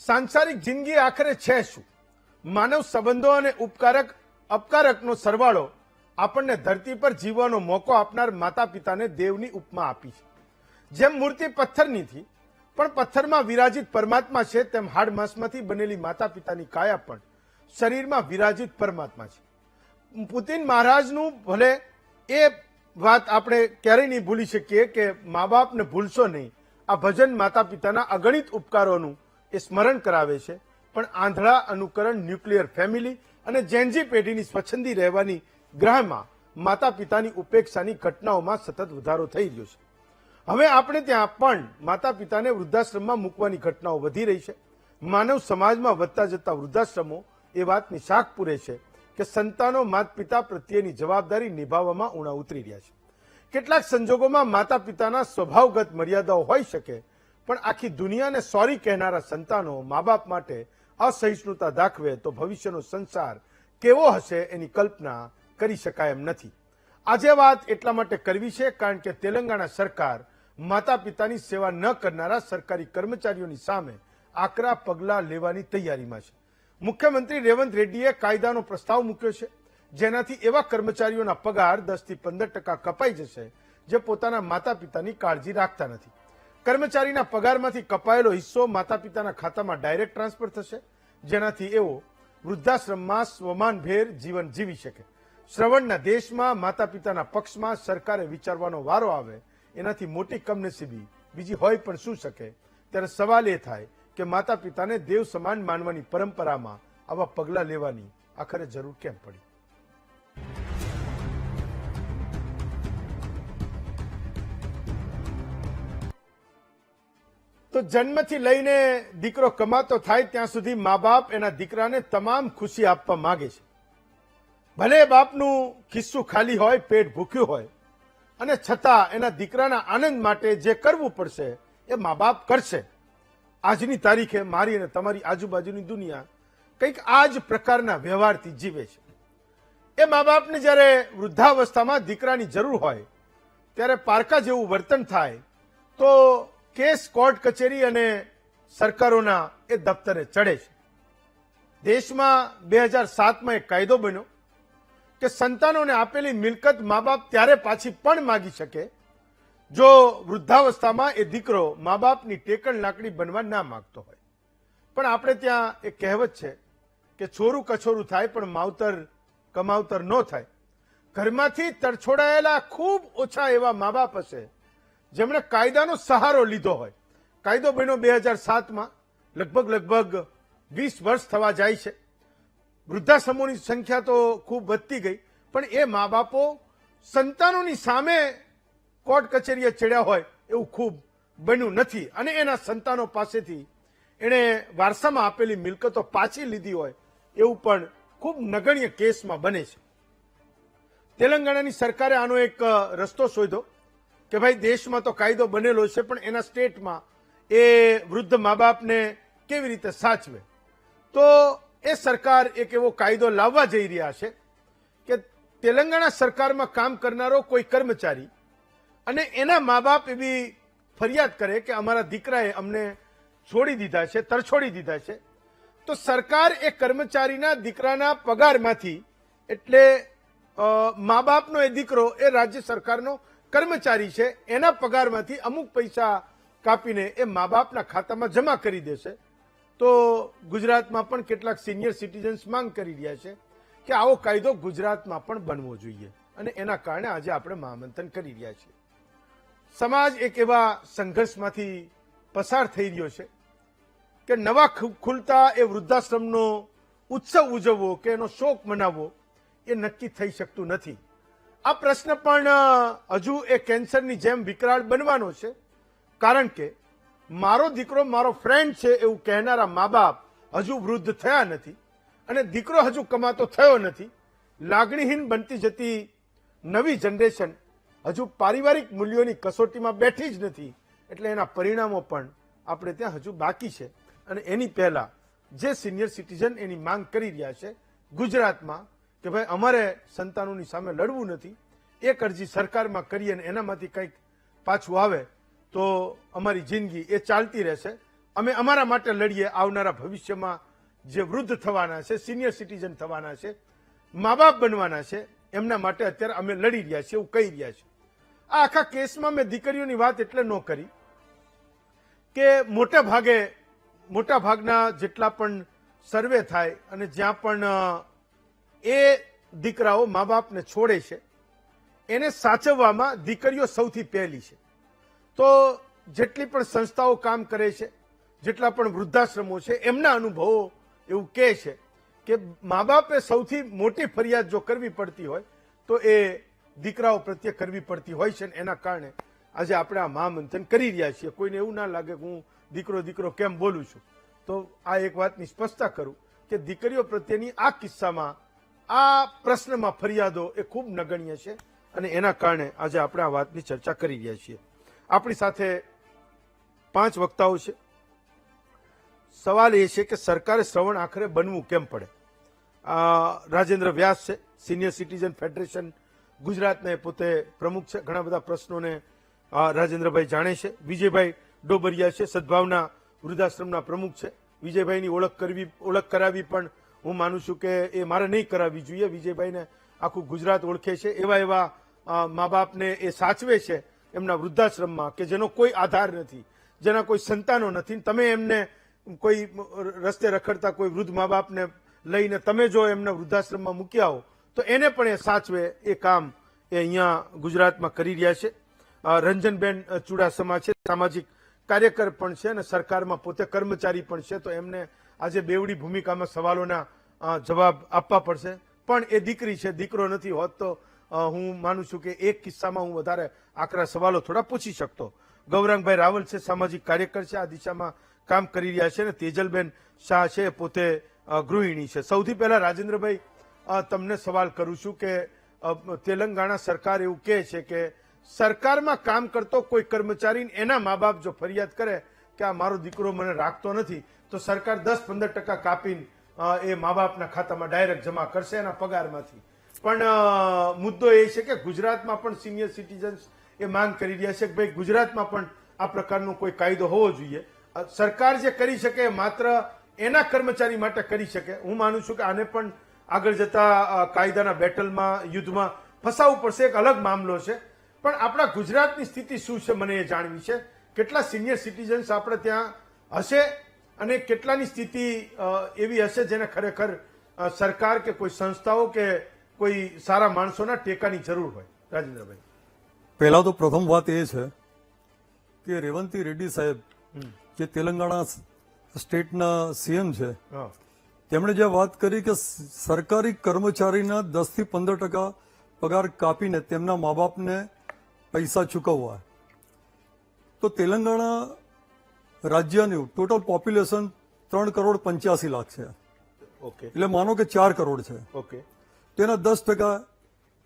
સાંસારિક જિંદગી આખરે છે શું? માનવ સંબંધો અને અપકારકનો સરવાળો આપણને ધરતી પર જીવવાનો મોકો આપનાર માતા પિતાને દેવની ઉપમા આપી છે. જેમ મૂર્તિ પથ્થરની થી પણ પથ્થરમાં વિરાજિત પરમાત્મા છે, તેમ હાડ માંસમાંથી બનેલી માતા પિતાની કાયા પણ શરીરમાં વિરાજિત પરમાત્મા છે. પુતિન મહારાજનું ભલે એ વાત આપણે ક્યારેય નહીં ભૂલી શકીએ કે મા બાપને ભૂલશો નહીં. આ ભજન માતા પિતાના અગણિત ઉપકારોનું એ સ્મરણ કરાવે છે. પણ આંધળા અનુકરણ, ન્યુક્લિયર ફેમિલી અને જેનજી પેઢીની સ્વચ્છંદી રહેવાની ગ્રહમાં માતા પિતાની ઉપેક્ષાની ઘટનાઓમાં સતત વધારો થઈ રહ્યો છે. હવે આપણે ત્યાં પણ માતા પિતાને વૃદ્ધાશ્રમમાં મૂકવાની ઘટનાઓ વધી રહી છે. માનવ સમાજમાં વધતા જતા વૃદ્ધાશ્રમો એ વાતની શાખ પૂરે છે કે સંતાનો માતા પિતા પ્રત્યેની જવાબદારી નિભાવવામાં ઉણા ઉતરી રહ્યા છે. કેટલાક સંજોગોમાં માતા પિતાના સ્વભાવગત મર્યાદાઓ હોઈ શકે, પણ આખી દુનિયાને સોરી કહેનારા સંતાનો મા બાપ માટે અસહિષ્ણુતા દાખવે તો ભવિષ્યનો સંસાર કેવો હશે એની કલ્પના કરી શકાય એમ નથી. આજે વાત એટલા માટે કરવી છે કારણ કે તેલંગાણા સરકાર માતા પિતાની સેવા ન કરનારા સરકારી કર્મચારીઓની સામે આકરા પગલાં લેવાની તૈયારીમાં છે. મુખ્યમંત્રી રેવંત રેડ્ડીએ કાયદાનો પ્રસ્તાવ મૂક્યો છે, જેનાથી એવા કર્મચારીઓના પગાર 10 થી 15% કપાઈ જશે જે પોતાના માતા પિતાની કાળજી રાખતા નથી. કર્મચારીના પગારમાંથી કપાયેલો હિસ્સો માતા પિતાના ખાતામાં ડાયરેક્ટ ટ્રાન્સફર થશે, જેનાથી એઓ વૃદ્ધાશ્રમમાં સ્વમાનભેર જીવન જીવી શકે. શ્રવણના દેશમાં માતા પિતાના પક્ષમાં સરકારે વિચારવાનો વારો આવે એનાથી મોટી કમનસીબી બીજી હોય પણ શું શકે. ત્યારે સવાલ એ થાય કે માતા પિતાને દેવ સમાન માનવાની પરંપરામાં આવા પગલાં લેવાની આખરે જરૂર કેમ પડી? તો જન્મથી લઈને દીકરો કમાતો થાય ત્યાં સુધી મા બાપ એના દીકરાને તમામ ખુશી આપવા માંગે છે. ભલે બાપનું ખિસ્સું ખાલી હોય, પેટ ભૂખ્યું હોય, અને છતાં એના દીકરાના આનંદ માટે જે કરવું પડશે એ મા બાપ કરશે. આજની તારીખે મારી અને તમારી આજુબાજુની દુનિયા કંઈક આ જ પ્રકારના વ્યવહારથી જીવે છે. એ મા બાપને જ્યારે વૃદ્ધાવસ્થામાં દીકરાની જરૂર હોય ત્યારે પારકા જેવું વર્તન થાય તો કેસ, કોર્ટ કચેરી અને સરકારોના એ દફતરે ચડે છે. દેશમાં 2007માં એક કાયદો બન્યો કે સંતાનોને આપેલી મિલકત મા બાપ ત્યારે પાછી પણ માગી શકે જો વૃદ્ધાવસ્થામાં એ દીકરો મા બાપની ટેકણ લાકડી બનવા ના માંગતો હોય. પણ આપણે ત્યાં એક કહેવત છે કે છોરું કછોરું થાય પણ માવતર કમાવતર ન થાય. ઘરમાંથી તરછોડાયેલા ખૂબ ઓછા એવા મા બાપ હશે જેમણે કાયદાનો સહારો લીધો હોય. કાયદો બન્યો 2007માં, લગભગ 20 વર્ષ થવા જાય છે. વૃદ્ધાશ્રમોની સંખ્યા તો ખૂબ વધતી ગઈ, પણ એ મા બાપો સંતાનોની સામે કોર્ટ કચેરીએ ચડ્યા હોય એવું ખૂબ બન્યું નથી, અને એના સંતાનો પાસેથી એણે વારસામાં આપેલી મિલકતો પાછી લીધી હોય એવું પણ ખૂબ નગણ્ય કેસમાં બને છે. તેલંગાણાની સરકારે આનો એક રસ્તો શોધ્યો કે ભાઈ દેશમાં તો કાયદો બનેલો છે, પણ એના સ્ટેટમાં એ વૃદ્ધ મા બાપને કેવી રીતે સાચવે. તો એ સરકાર એક એવો કાયદો લાવવા જઈ રહ્યા છે કે તેલંગાણા સરકારમાં કામ કરનારો કોઈ કર્મચારી અને એના મા બાપ એવી ફરિયાદ કરે કે અમારા દીકરાએ અમને છોડી દીધા છે, તરછોડી દીધા છે, તો સરકાર એ કર્મચારીના દીકરાના પગારમાંથી, એટલે મા બાપનો એ દીકરો એ રાજ્ય સરકારનો કર્મચારી છે, એના પગારમાંથી અમુક પૈસા કાપીને એ મા બાપના ખાતામાં જમા કરી દેશે. તો ગુજરાતમાં પણ કેટલાક સિનિયર સિટીઝન્સ માંગ કરી રહ્યા છે કે આવો કાયદો ગુજરાતમાં પણ બનવો જોઈએ, અને એના કારણે આજે આપણે મહામંથન કરી રહ્યા છીએ. સમાજ એક એવા સંઘર્ષમાંથી પસાર થઈ રહ્યો છે કે નવા ખુલતા એ વૃદ્ધાશ્રમનો ઉત્સવ ઉજવવો કે એનો શોક મનાવવો એ નક્કી થઈ શકતું નથી. આ પ્રશ્ન પણ હજુ એ કેન્સરની જેમ વિકરાળ બનવાનો છે, કારણ કે મારો દીકરો મારો ફ્રેન્ડ છે એવું કહેનારા મા બાપ હજુ વૃદ્ધ થયા નથી, અને દીકરો હજુ કમાતો થયો નથી. લાગણીહીન બનતી જતી નવી જનરેશન હજુ પારિવારિક મૂલ્યોની કસોટીમાં બેઠી જ નથી, એટલે એના પરિણામો પણ આપણે ત્યાં હજુ બાકી છે. અને એની પહેલા જે સિનિયર સિટીઝન એની માંગ કરી રહ્યા છે ગુજરાતમાં કે ભાઈ અમારે સંતાનોની સામે લડવું નથી, એક અરજી સરકારમાં કરીએ અને એનામાંથી કંઈક પાછું આવે તો અમારી જિંદગી એ ચાલતી રહેશે, અમે અમારા માટે લડીએ. આવનારા ભવિષ્યમાં જે વૃદ્ધ થવાના છે, સિનિયર સિટીઝન થવાના છે, મા બાપ બનવાના છે, એમના માટે અત્યારે અમે લડી રહ્યા છીએ એવું કહી રહ્યા છીએ. આ આખા કેસમાં મેં દીકરીઓની વાત એટલે ન કરી કે મોટા ભાગના જેટલા પણ સર્વે થાય અને જ્યાં પણ એ દીકરાઓ મા બાપને છોડે છે એને સાચવવામાં દીકરીઓ સૌથી પહેલી છે. તો જેટલી પણ સંસ્થાઓ કામ કરે છે, જેટલા પણ વૃદ્ધાશ્રમો છે, એમના અનુભવો એવું કહે છે કે મા બાપે સૌથી મોટી ફરિયાદ જો કરવી પડતી હોય તો એ દીકરાઓ પ્રત્યે કરવી પડતી હોય છે. એના કારણે આજે આપણે આ મહામંથન કરી રહ્યા છીએ. કોઈને એવું ના લાગે કે હું દીકરો કેમ બોલું છું. તો આ એક વાતની સ્પષ્ટતા કરું કે દીકરીઓ પ્રત્યેની આ કિસ્સામાં આ પ્રશ્નમાં ફરિયાદો એ ખૂબ નગણ્ય છે અને એના કારણે આજે આપણે આ વાતની ચર્ચા કરી રહ્યા છીએ. આપણી સાથે 5 વક્તાઓ છે. સવાલ એ છે કે સરકારે શ્રવણ આખરે બનવું કેમ પડે. રાજેન્દ્ર વ્યાસ છે, સિનિયર સિટીઝન ફેડરેશન ગુજરાતના પોતે પ્રમુખ છે. ઘણા બધા પ્રશ્નોને રાજેન્દ્રભાઈ જાણે છે. વિજયભાઈ ડોબરિયા છે, સદભાવના વૃદ્ધાશ્રમના પ્રમુખ છે. વિજયભાઈની ઓળખ કરાવી પણ હું માનું છું કે એ મારે નહીં કરાવવી જોઈએ. વિજયભાઈને આખું ગુજરાત ઓળખે છે. એવા મા બાપને એ સાચવે છે એમના વૃદ્ધાશ્રમમાં કે જેનો કોઈ આધાર નથી, જેના કોઈ સંતાનો નથી. તમે એમને કોઈ રસ્તે રખડતા કોઈ વૃદ્ધ મા બાપને લઈને તમે જો એમને વૃદ્ધાશ્રમમાં મૂક્યા હો તો એને પણ એ સાચવે એ કામ એ અહીંયા ગુજરાતમાં કરી રહ્યા છે. રંજનબેન ચુડાસમા છે, સામાજિક કાર્યકર પણ છે અને સરકારમાં પોતે કર્મચારી પણ છે. તો એમને આજે બેવડી ભૂમિકામાં સવાલોના જવાબ આપવા પડશે. પણ એ દીકરી છે, દીકરો નથી હોત તો હું માનું છું કે એક કિસ્સામાં હું વધારે આકરા સવાલો થોડા પૂછી શકતો. ગૌરાંગભાઈ રાવલ છે, સામાજિક કાર્યકર છે, આ દિશામાં કામ કરી રહ્યા છે. અને તેજલબેન શાહ છે, પોતે ગૃહિણી છે. સૌથી પહેલા રાજેન્દ્રભાઈ તમને સવાલ કરું છું કે તેલંગાણા સરકાર એવું કહે છે કે સરકારમાં કામ કરતો કોઈ કર્મચારી એના મા બાપ જો ફરિયાદ કરે કે આ મારો દીકરો મને રાખતો નથી તો સરકાર 10-15% કાપીને એ મા બાપના ખાતામાં ડાયરેક્ટ જમા કરશે એના પગારમાંથી. પણ મુદ્દો એ છે કે ગુજરાતમાં પણ સિનિયર સિટીઝન્સ એ માંગ કરી રહ્યા છે કે ભાઈ ગુજરાતમાં પણ આ પ્રકારનો કોઈ કાયદો હોવો જોઈએ. સરકાર જે કરી શકે માત્ર એના કર્મચારી માટે કરી શકે. હું માનું છું કે આને પણ આગળ જતા કાયદાના બેટલમાં, યુદ્ધમાં ફસાવવું પડશે. એક અલગ મામલો છે. પણ આપણા ગુજરાતની સ્થિતિ શું છે મને એ જાણવી છે. કેટલા સિનિયર સિટીઝન્સ આપણે ત્યાં હશે અને કેટલાની સ્થિતિ એવી હશે જેને ખરેખર સરકાર કે કોઈ સંસ્થાઓ કે કોઈ સારા માણસોના ટેકાની જરૂર હોય. રાજેન્દ્રભાઈ, પહેલા તો પ્રથમ વાત એ છે કે રેવંતી રેડ્ડી સાહેબ જે તેલંગાણા સ્ટેટના સીએમ છે, તેમણે જે વાત કરી કે સરકારી કર્મચારીના 10 થી 15% પગાર કાપીને તેમના મા બાપને પૈસા ચૂકવવા. તો તેલંગાણા રાજ્યનું ટોટલ પોપ્યુલેશન 3,85,00,000 છે. ઓકે, એટલે માનો કે 4 કરોડ છે. ઓકે, તેના 10%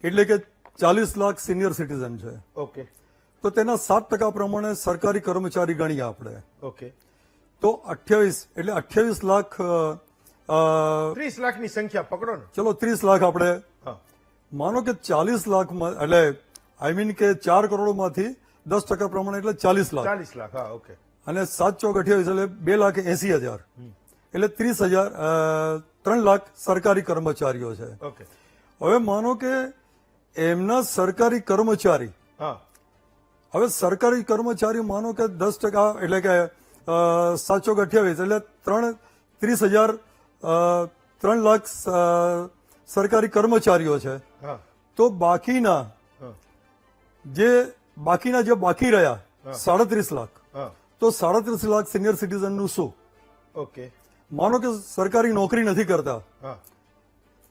એટલે કે 40 લાખ સિનિયર સિટીઝન છે. ઓકે, તો તેના 7% પ્રમાણે સરકારી કર્મચારી ગણીએ આપણે. ઓકે, તો 28 એટલે 28 લાખ 30 લાખની સંખ્યા પકડો ને. ચલો 30 લાખ આપણે માનો કે 40 લાખ એટલે આઈ મીન કે 4 કરોડમાંથી 10% પ્રમાણે એટલે 40 લાખ. 40 લાખ, હા, ઓકે. અને 7 ચોક 28 એટલે 2,80,000 એટલે 30,000 3 લાખ સરકારી કર્મચારીઓ છે. ઓકે, હવે માનો કે એમના સરકારી કર્મચારી, હા, હવે સરકારી કર્મચારી માનો કે 10% એટલે કે 7 ચોક 28 એટલે 30,000 3 લાખ સરકારી કર્મચારીઓ છે. હા, તો બાકીના જે બાકી રહ્યા 37 લાખ, હા, તો 37 લાખ સિનિયર સિટીઝનનું શું? ઓકે, માનો કે સરકારી નોકરી નથી કરતા હા,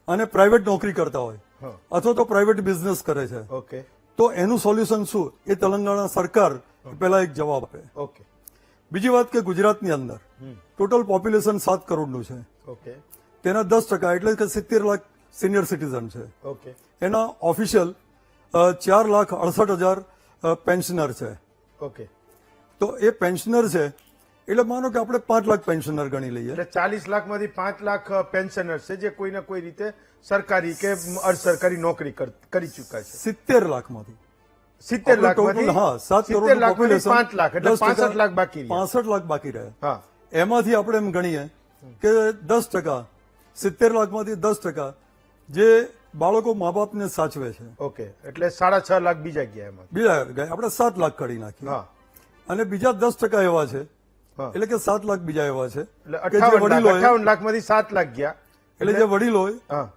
અને પ્રાઇવેટ નોકરી કરતા હોય હા, અથવા તો પ્રાઇવેટ બિઝનેસ કરે છે, ઓકે, તો એનું સોલ્યુશન શું? એ તેલંગાણા સરકાર પહેલા એક જવાબ આપે. ઓકે, બીજી વાત કે ગુજરાતની અંદર ટોટલ પોપ્યુલેશન 7 કરોડનું છે. ઓકે, તેના 10% એટલે કે 70 લાખ સિનિયર સિટીઝન છે. ઓકે, એના ઓફિશિયલ 4,68,000 પેન્શનર છે. ઓકે. તો એ પેન્શનર છે એટલે માનો કે આપણે 5 લાખ પેન્શનર ગણી લઈએ. એટલે 40 લાખમાંથી 5 લાખ પેન્શનર છે જે કોઈ ને કોઈ રીતે સરકારી કે અર્ધસરકારી નોકરી કરી ચૂક્યા છે. 70 લાખમાંથી 70 લાખમાંથી, હા 7 કરોડ 70 લાખમાંથી 5 લાખ એટલે 65 લાખ બાકી રહ્યા. 65 લાખ બાકી રહે. હા, એમાંથી આપણે એમ ગણીએ કે 10%, 70 લાખમાંથી 10% જે બાળકો મા બાપને સાચવે છે, ઓકે, એટલે 6.5 લાખ બીજા ગયા એમાં. બીજા ગયા આપણે 7 લાખ કાઢી નાખીએ, હા, અને બીજા 10% એવા છે, હા. એટલે કે 7 લાખ બીજા એવા છે એટલે કે જે 58 લાખમાંથી 7 લાખ ગયા, એટલે જે વડીલોએ હા,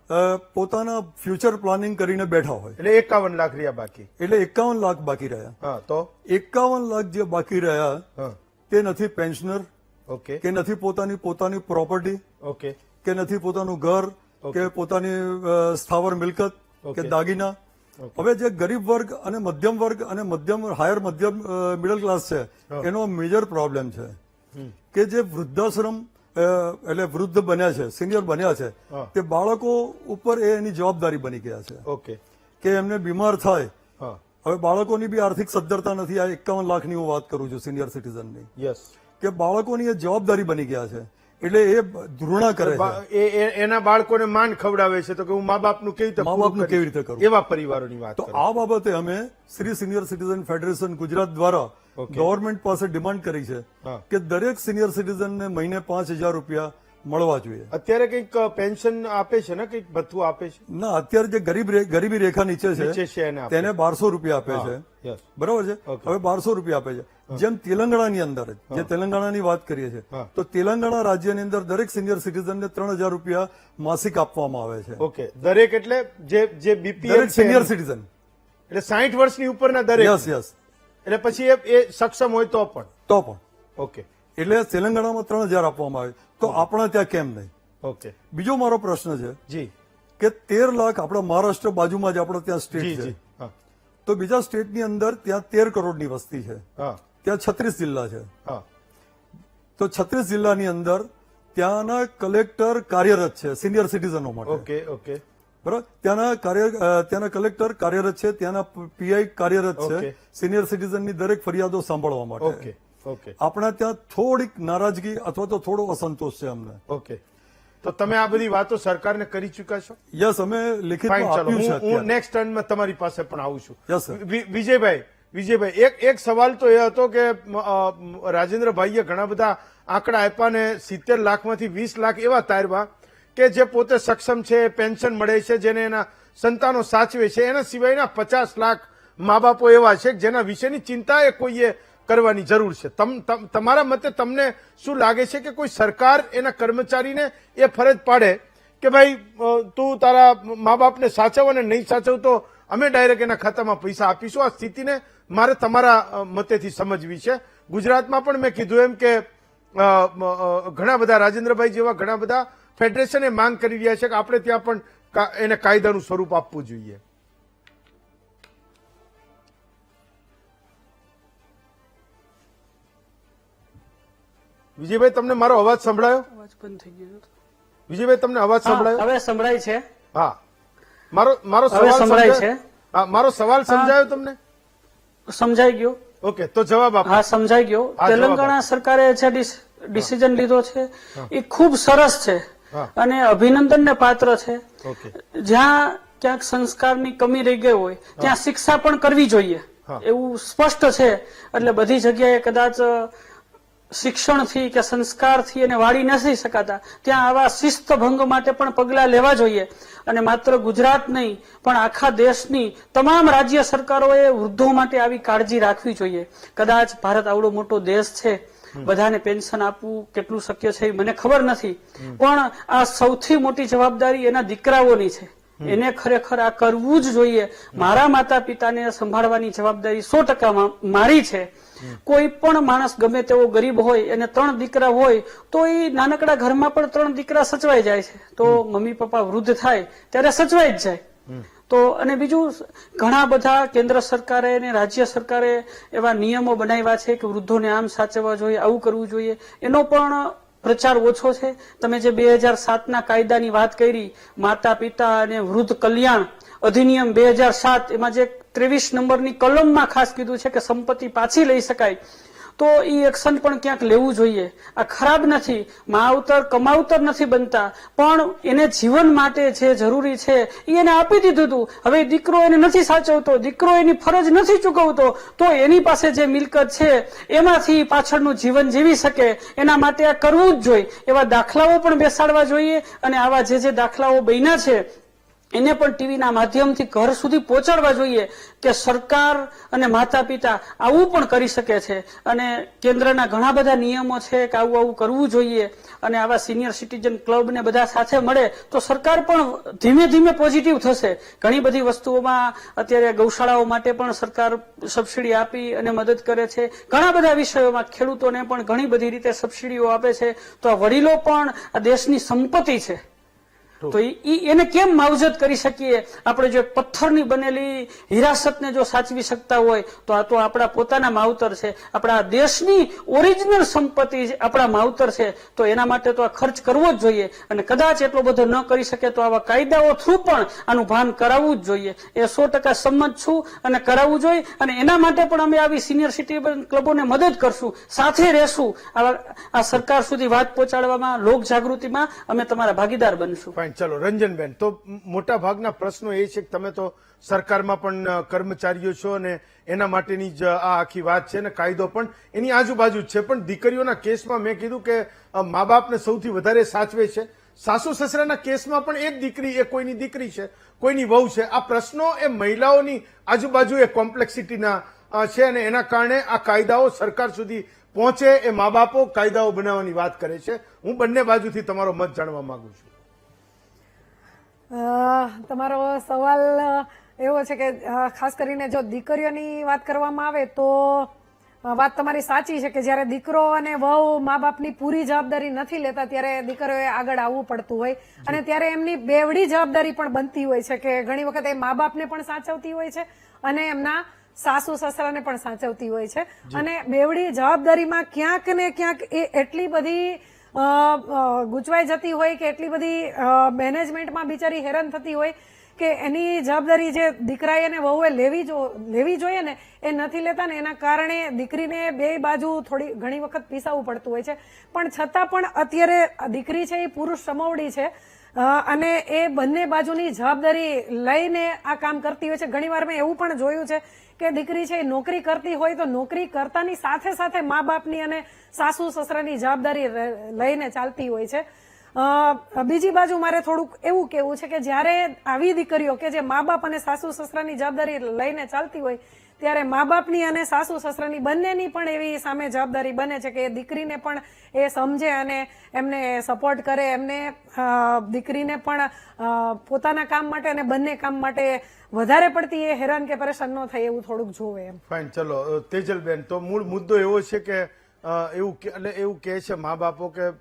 પોતાના ફ્યુચર પ્લાનિંગ કરીને બેઠા હોય, એટલે 51 લાખ રહ્યા બાકી. એટલે 51 લાખ બાકી રહ્યા. હા, તો 51 લાખ જે બાકી રહ્યા હા, તે નથી પેન્શનર, ઓકે, કે નથી પોતાની પ્રોપર્ટી, ઓકે, કે નથી પોતાનું ઘર, કે પોતાની સ્થાવર મિલકત કે દાગીના. હવે જે ગરીબ વર્ગ અને મધ્યમ વર્ગ અને હાયર મધ્યમ મિડલ ક્લાસ છે એનો મેજર પ્રોબ્લેમ છે કે જે વૃદ્ધાશ્રમ એટલે વૃદ્ધ બન્યા છે, સિનિયર બન્યા છે, તે બાળકો ઉપર એની જવાબદારી બની ગયા છે ઓકે, કે એમને બીમાર થાય. હા, હવે બાળકોની બી આર્થિક સદ્ધરતા નથી. આ 51 લાખની હું વાત કરું છું સિનિયર સિટીઝનની, યસ, કે બાળકોની એ જવાબદારી બની ગયા છે, એટલે એ ધૃણા કરે છે. એના બાળકોને માન ખવડાવે છે, તો કે હું મા બાપનું કેવી રીતે મા બાપનું કેવી રીતે કરું, એવા પરિવારોની વાત તો કરો. આ બાબતે અમે Shri senior citizen federation Gujarat દ્વારા ગવર્મેન્ટ પાસે ડિમાન્ડ કરી છે હા. કે દરેક સિનિયર સિટીઝનને મહિને 5,000 રૂપિયા મળવા જોઈએ. અત્યારે કંઈક પેન્શન આપે છે ને, કંઈક ભથ્થું આપે છે ના, અત્યારે જે ગરીબી રેખા નીચે નીચે છે છે એને આપે. તેને 1200 રૂપિયા આપે છે, યસ, બરાબર છે. હવે 1200 રૂપિયા આપે છે. જેમ તેલંગાણાની અંદર જે તેલંગાણાની વાત કરીએ છીએ, હા. તો તેલંગાણા રાજ્યની અંદર દરેક સિનિયર સિટીઝનને 3,000 રૂપિયા માસિક આપવામાં આવે છે. ઓકે, દરેક એટલે જે બીપીએલ દરેક સિનિયર સિટીઝન, એટલે 60 વર્ષની ઉપરના દરેક, યસ યસ, એટલે પછી એ સક્ષમ હોય તો પણ, ઓકે, એટલે તેલંગાણામાં 3,000 આપવામાં આવે, તો આપણા ત્યાં કેમ નહીં? ઓકે, બીજો મારો પ્રશ્ન છે જી, કે 13 લાખ આપણા મહારાષ્ટ્ર બાજુમાં જ આપણો ત્યાં જી, સ્ટેટ છે, જી, હા, તો બીજા સ્ટેટની અંદર ત્યાં 13 કરોડની વસ્તી છે, હા, ત્યાં 36 જિલ્લા છે, હા, તો 36 જિલ્લાની અંદર ત્યાંના કલેક્ટર કાર્યરત છે સિનિયર સિટીઝનો માટે, ઓકે, ઓકે, બરાબર. ત્યાંના કલેક્ટર કાર્યરત છે, ત્યાંના પીઆઈ કાર્યરત છે ઓકે. સિનિયર સિટીઝનની દરેક ફરિયાદો સાંભળવા માટે. ઓકે, ઓકે, આપણા ત્યાં થોડીક નારાજગી અથવા તો થોડો અસંતોષ છે અમને. ઓકે, તો તમે આ બધી વાતો સરકારને કરી ચૂક્યા છો? યસ, અમે લિખિતમાં ફાઇન, ચાલો, આપ્યું છે હું અત્યારે. નેક્સ્ટ ટર્નમાં તમારી પાસે પણ આવું છું. Yes sir. વિજયભાઈ, એક સવાલ તો એ હતો કે રાજેન્દ્રભાઈએ ઘણા બધા આંકડા આપ્યા ને 70 લાખમાંથી 20 લાખ એવા તારવા કે જે પોતે સક્ષમ છે, પેન્શન મળે છે, જેને એના સંતાનો સાચવે છે, એના સિવાયના 50 લાખ મા બાપો એવા છે જેના વિશેની ચિંતા એ કોઈએ કરવાની જરૂર છે. તમારા મતે તમને શું લાગે છે કે કોઈ સરકાર એના કર્મચારીને એ ફરજ પાડે કે ભાઈ તું તારા મા બાપને સાચવ અને નહીં સાચવ તો અમે ડાયરેક્ટ એના ખાતામાં પૈસા આપીશું? આ સ્થિતિને મારે તમારા મતેથી સમજવી છે. ગુજરાતમાં પણ મેં કીધું એમ કે ઘણા બધા રાજેન્દ્રભાઈ જેવા ઘણા બધા ફેડરેશન એ માંગ કરી રહ્યા છે કે આપણે ત્યાં પણ એને કાયદાનું સ્વરૂપ આપવું જોઈએ. વિજયભાઈ, તમને મારો અવાજ સંભળાયો? અવાજ બંધ થઈ ગયો. વિજયભાઈ, તમને અવાજ સંભળાયો? હવે સંભળાય છે. હા, મારો હવે સવાલ સંભળાય સમજાય? હા, મારો સવાલ સમજાયો તમને? સમજાઈ ગયો. ઓકે, તો જવાબ આપો. હા, સમજાઈ ગયો. હા, જવાબ તેલંગાણા સરકારે જે ડિસિઝન લીધો છે એ ખૂબ સરસ છે હા. અને અભિનંદનને પાત્ર છે. ઓકે, જ્યાં ક્યાંક સંસ્કારની કમી રહી ગઈ હોય ત્યાં શિક્ષા પણ કરવી જોઈએ હા. એવું સ્પષ્ટ છે. એટલે બધી જગ્યાએ કદાચ શિક્ષણથી કે સંસ્કારથી એને વાળી નથી શકાતા, ત્યાં આવા શિસ્ત ભંગ માટે પણ પગલા લેવા જોઈએ. અને માત્ર ગુજરાત નહીં પણ આખા દેશની તમામ રાજ્ય સરકારોએ વૃદ્ધો માટે આવી કાળજી રાખવી જોઈએ. કદાચ ભારત આવડો મોટો દેશ છે, બધાને પેન્શન આપવું કેટલું શક્ય છે એ મને ખબર નથી, પણ આ સૌથી મોટી જવાબદારી એના દીકરાઓની છે. એને ખરેખર આ કરવું જ જોઈએ. મારા માતા પિતાને સંભાળવાની જવાબદારી 100% મારી છે. કોઈ પણ માણસ ગમે તેવો ગરીબ હોય એને 3 દીકરા હોય તો એ નાનકડા ઘરમાં પણ 3 દીકરા સચવાઈ જાય છે. તો મમ્મી પપ્પા વૃદ્ધ થાય ત્યારે સચવાઈ જ જાય. તો અને બીજું, ઘણા બધા કેન્દ્ર સરકારે અને રાજ્ય સરકારે એવા નિયમો બનાવ્યા છે કે વૃદ્ધોને આમ સાચવવા જોઈએ, આવું કરવું જોઈએ. એનો પણ પ્રચાર ઓછો છે. તમે જે 2007ના કાયદાની વાત કરી, માતા પિતા અને વૃદ્ધ કલ્યાણ અધિનિયમ 2007, એમાં જે 23 નંબરની કલમમાં ખાસ કીધું છે કે સંપત્તિ પાછી લઈ શકાય. તો એ એક્શન પણ ક્યાંક લેવું જોઈએ. આ ખરાબ નથી, માવતર કમાવતર નથી બનતા, પણ એને જીવન માટે જે જરૂરી છે એ એને આપી દીધું હતું. હવે દીકરો એને નથી સાચવતો, દીકરો એની ફરજ નથી ચૂકવતો, તો એની પાસે જે મિલકત છે એમાંથી પાછળનું જીવન જીવી શકે એના માટે આ કરવું જ જોઈએ. એવા દાખલાઓ પણ બેસાડવા જોઈએ અને આવા જે દાખલાઓ બન્યા છે એને પણ ટીવીના માધ્યમથી ઘર સુધી પહોંચાડવા જોઈએ કે સરકાર અને માતા પિતા આવું પણ કરી શકે છે. અને કેન્દ્રના ઘણા બધા નિયમો છે કે આવું કરવું જોઈએ. અને આવા સિનિયર સિટીઝન ક્લબ ને બધા સાથે મળે તો સરકાર પણ ધીમે ધીમે પોઝિટિવ થશે. ઘણી બધી વસ્તુઓમાં અત્યારે ગૌશાળાઓ માટે પણ સરકાર સબસિડી આપી અને મદદ કરે છે. ઘણા બધા વિષયોમાં ખેડૂતોને પણ ઘણી બધી રીતે સબસિડીઓ આપે છે. તો આ વડીલો પણ આ દેશની સંપત્તિ છે. તો એને કેમ માવજત કરી શકીએ? આપણે જો પથ્થરની બનેલી હિરાસતને જો સાચવી શકતા હોય તો આ તો આપણા પોતાના માવતર છે, આપણા દેશની ઓરિજિનલ સંપત્તિ આપણા માવતર છે. તો એના માટે તો આ ખર્ચ કરવો જ જોઈએ. અને કદાચ એટલો બધો ન કરી શકે તો આવા કાયદાઓ થ્રુ પણ આનું ભાન કરાવવું જ જોઈએ. એ 100% સંમત છું અને કરાવવું જોઈએ. અને એના માટે પણ અમે આવી સિનિયર સિટીઝન ક્લબોને મદદ કરશું, સાથે રહેશું. આ સરકાર સુધી વાત પહોંચાડવામાં, લોક જાગૃતિમાં અમે તમારા ભાગીદાર બનશું. ચલો રંજનબેન, તો મોટા ભાગના પ્રશ્નો એ છે કે તમે તો સરકારમાં પણ કર્મચારીઓ છો અને એના માટેની જ આ આખી વાત છે ને કાયદો પણ એની આજુબાજુ જ છે. પણ દીકરીઓના કેસમાં મેં કીધું કે મા બાપને સૌથી વધારે સાચવે છે. સાસુ સસરાના કેસમાં પણ એક દીકરી એ કોઈની દીકરી છે, કોઈની વહુ છે. આ પ્રશ્નો એ મહિલાઓની આજુબાજુ એ કોમ્પ્લેક્સિટીના છે અને એના કારણે આ કાયદાઓ સરકાર સુધી પહોંચે એ મા બાપો કાયદાઓ બનાવવાની વાત કરે છે. હું બંને બાજુથી તમારો મત જાણવા માંગુ છું. તમારો સવાલ એવો છે કે ખાસ કરીને જો દીકરીઓની વાત કરવામાં આવે તો વાત તમારી સાચી છે કે જ્યારે દીકરો અને વહુ મા બાપની પૂરી જવાબદારી નથી લેતા ત્યારે દીકરીઓએ આગળ આવવું પડતું હોય અને ત્યારે એમની બેવડી જવાબદારી પણ બનતી હોય છે કે ઘણી વખત એ મા બાપને પણ સાચવતી હોય છે અને એમના સાસુ સસરાને પણ સાચવતી હોય છે. અને બેવડી જવાબદારીમાં ક્યાંક ને ક્યાંક એ એટલી બધી ગૂંચવાઈ જતી હોય કે એટલી બધી મેનેજમેન્ટમાં બિચારી હેરાન થતી હોય કે એની જવાબદારી જે દીકરાએ અને વહુએ લેવી જોઈએ ને એ નથી લેતા ને એના કારણે દીકરીને બે બાજુ થોડી ઘણી વખત પીસાવવું પડતું હોય છે. પણ છતાં પણ અત્યારે દીકરી છે એ પુરુષ સમવડી છે અને એ બંને બાજુની જવાબદારી લઈને આ કામ કરતી હોય છે. ઘણીવાર મેં એવું પણ જોયું છે કે દીકરી છે એ નોકરી કરતી હોય તો નોકરી કરતાની સાથે સાથે મા બાપની અને સાસુ સસરાની જવાબદારી લઈને ચાલતી હોય છે. બીજી બાજુ મારે થોડુંક એવું કહેવું છે કે જ્યારે આવી દીકરીઓ કે જે મા બાપ અને સાસુ સસરાની જવાબદારી લઈને ચાલતી હોય ત્યારે મા બાપની અને સાસુ સસરાની બંનેની પણ એવી સામે જવાબદારી બને છે કે એ દીકરીને પણ એ સમજે અને એમને સપોર્ટ કરે, એમને દીકરીને પણ પોતાના કામ માટે અને બંને કામ માટે વધારે પડતી એ હેરાન કે પરેશાન ન થાય એવું થોડુંક જોવે એમ. ફાઇન, ચલો તેજલબેન, તો મૂળ મુદ્દો એવો છે કે એવું કહે છે મા બાપો કે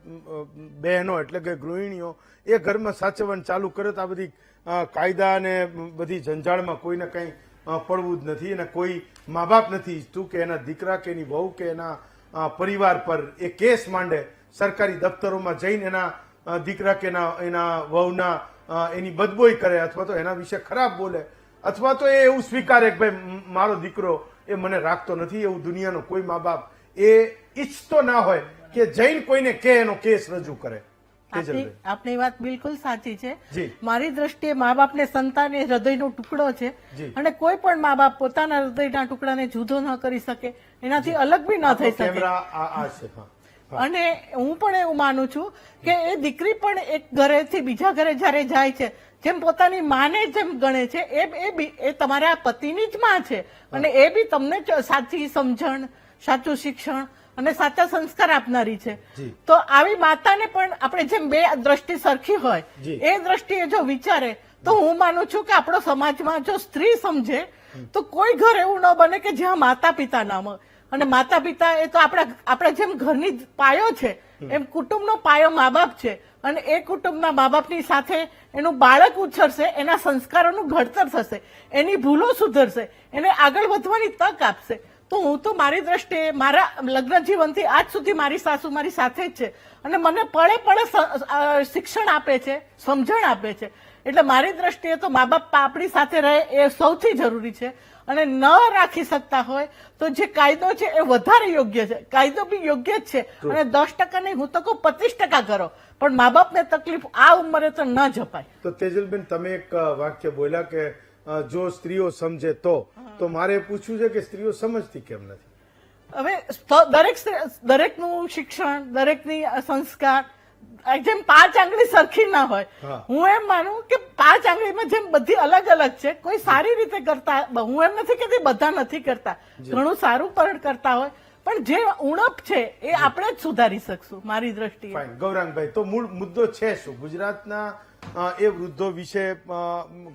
બહેનો એટલે કે ગૃહિણીઓ એ ઘરમાં સાચવવાનું ચાલુ કરે તો આ બધી કાયદા અને બધી જંજાળમાં કોઈને કંઈ પડવું જ નથી અને કોઈ મા બાપ નથી ઈચ્છતું કે એના દીકરા કે એની વહુ કે એના પરિવાર પર એ કેસ માંડે, સરકારી દફતરોમાં જઈને એના દીકરા કે એના વહુના એની બદબોઈ કરે અથવા તો એના વિશે ખરાબ બોલે અથવા તો એ એવું સ્વીકારે કે ભાઈ મારો દીકરો એ મને રાખતો નથી. એવું દુનિયાનો કોઈ મા બાપ એ ઈચ્છતો ના હોય કે જઈને કોઈને કે એનો કેસ રજૂ કરે. આપની વાત બિલકુલ સાચી છે. મારી દ્રષ્ટિએ મા બાપને સંતાન એ હૃદયનો ટુકડો છે અને કોઈ પણ મા બાપ પોતાના હૃદયના ટુકડાને જુદો ન કરી શકે, એનાથી અલગ બી ન થઈ શકે. અને હું પણ એવું માનું છું કે એ દીકરી પણ એક ઘરેથી બીજા ઘરે જયારે જાય છે જેમ પોતાની માને જેમ ગણે છે એ તમારા પતિની જ માં છે અને એ બી તમને સાચી સમજણ, સાચું શિક્ષણ અને સાચા સંસ્કાર આપનારી છે. તો આવી માતાને પણ આપણે જેમ બે દ્રષ્ટિ સરખી હોય એ દ્રષ્ટિએ જો વિચારે તો હું માનું છું કે આપણો સમાજમાં જો સ્ત્રી સમજે તો કોઈ ઘર એવું ન બને કે જ્યાં માતા પિતા ના મળે. અને માતા પિતા એ તો આપણા જેમ ઘરની પાયો છે એમ કુટુંબનો પાયો મા બાપ છે અને એ કુટુંબના મા બાપની સાથે એનું બાળક ઉછરશે, એના સંસ્કારોનું ઘડતર થશે, એની ભૂલો સુધરશે, એને આગળ વધવાની તક આપશે. તો હું તો મારી દ્રષ્ટિએ મારા લગ્ન જીવનથી આજ સુધી મારી સાસુ મારી સાથે જ છે અને મને પળે પળે શિક્ષણ આપે છે, સમજણ આપે છે. એટલે મારી દ્રષ્ટિએ તો મા બાપ આપણી સાથે રહે એ સૌથી જરૂરી છે. અને ન રાખી શકતા હોય તો જે કાયદો છે એ વધારે યોગ્ય છે. કાયદો બી યોગ્ય જ છે અને 10% નહીં, હું તો કહું 25% કરો, પણ મા બાપને તકલીફ આ ઉંમરે તો ન જપાય. તો તેજલબેન, તમે એક વાક્ય બોલ્યા કે જો સ્ત્રીઓ સમજે તો મારે પૂછવું છે કે સ્ત્રીઓ સમજતી કેમ નથી? હવે દરેકનું શિક્ષણ, દરેકની સંસ્કાર જેમ 5 આંગળી સરખી ના હોય. હું એમ માનું કે 5 આંગળીમાં જેમ બધી અલગ અલગ છે, કોઈ સારી રીતે કરતા, હું એમ નથી કહેતી બધા નથી કરતા, ઘણું સારું પણ કરતા હોય, પણ જે ઉણપ છે એ આપણે જ સુધારી શકશું મારી દ્રષ્ટિએ. ફાઇન. ગૌરાંગભાઈ, તો મૂળ મુદ્દો છે શું? ગુજરાતના એ વૃદ્ધો વિશે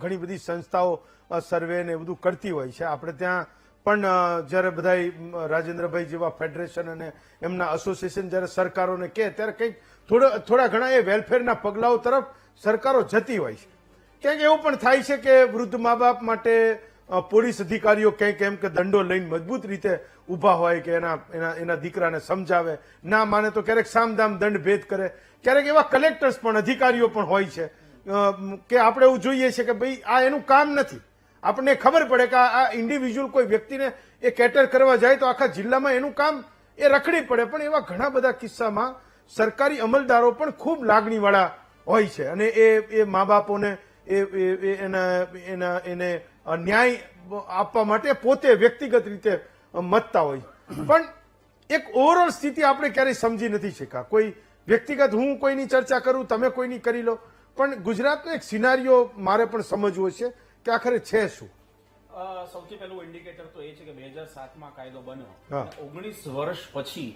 ઘણી બધી સંસ્થાઓ સર્વે ને બધું કરતી હોય છે. આપણે ત્યાં પણ જયારે બધા રાજેન્દ્રભાઈ જેવા ફેડરેશન અને એમના એસોસિએશન જયારે સરકારોને કહે ત્યારે કંઈક થોડા ઘણા એ વેલફેરના પગલાઓ તરફ સરકારો જતી હોય છે. ક્યાંક એવું પણ થાય છે કે વૃદ્ધ મા બાપ માટે પોલીસ અધિકારીઓ કંઈક એમ કે દંડો લઈને મજબૂત રીતે ઉભા હોય કે એના દીકરાને સમજાવે, ના માને તો ક્યારેક સામદામ દંડ ભેદ કરે. ક્યારેક એવા કલેક્ટર્સ પણ અધિકારીઓ પણ હોય છે કે આપણે એવું જોઈએ છે કે ભાઈ આ એનું કામ નથી. આપણને ખબર પડે કે આ ઇન્ડિવિજ્યુઅલ કોઈ વ્યક્તિને એ કેટર કરવા જાય તો આખા જિલ્લામાં એનું કામ એ રખડી પડે. પણ એવા ઘણા બધા કિસ્સામાં સરકારી અમલદારો પણ ખૂબ લાગણીવાળા હોય છે અને એ મા બાપોને એને ન્યાય આપવા માટે પોતે વ્યક્તિગત રીતે મતતા હોય. પણ એક ઓવરઓલ સ્થિતિ આપણે ક્યારેય સમજી નથી શક્યા. કોઈ વ્યક્તિગત હું કોઈની ચર્ચા કરું, તમે કોઈની કરી લો, પણ ગુજરાતનો એક સિનારીઓ મારે પણ સમજવો છે કે આખરે છે શું? સૌથી પહેલું ઇન્ડિકેટર તો એ છે કે 2007માં કાયદો બન્યો, 19 વર્ષ પછી